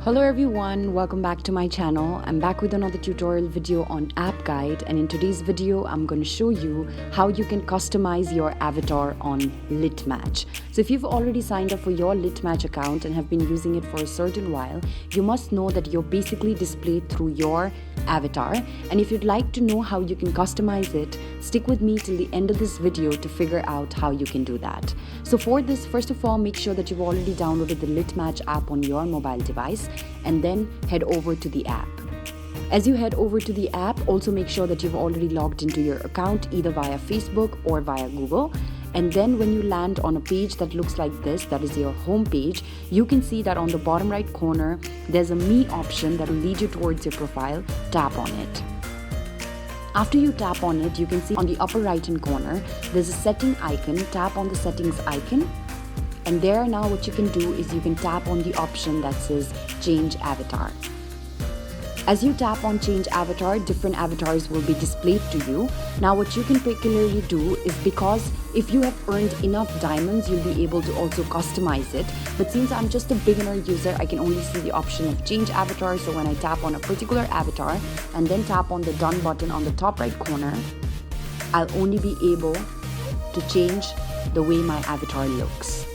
Hello everyone, welcome back to my channel. I'm back with another tutorial video on app guide, and in today's video I'm going to show you how you can customize your avatar on Litmatch. So if you've already signed up for your Litmatch account and have been using it for a certain while, you must know that you're basically displayed through your avatar, and if you'd like to know how you can customize it, stick with me till the end of this video to figure out how you can do that. So for this, first of all, make sure that you've already downloaded the Litmatch app on your mobile device, and then head over to the app. As you head over to the app, also make sure that you've already logged into your account either via Facebook or via Google. And then when you land on a page that looks like this, that is your home page, you can see that on the bottom right corner, there's a Me option that will lead you towards your profile. Tap on it. After you tap on it, you can see on the upper right hand corner, there's a setting icon. Tap on the settings icon. And there now what you can do is you can tap on the option that says Change Avatar. As you tap on Change Avatar, different avatars will be displayed to you. Now what you can particularly do is, because if you have earned enough diamonds, you'll be able to also customize it. But since I'm just a beginner user, I can only see the option of Change Avatar. So when I tap on a particular avatar and then tap on the Done button on the top right corner, I'll only be able to change the way my avatar looks.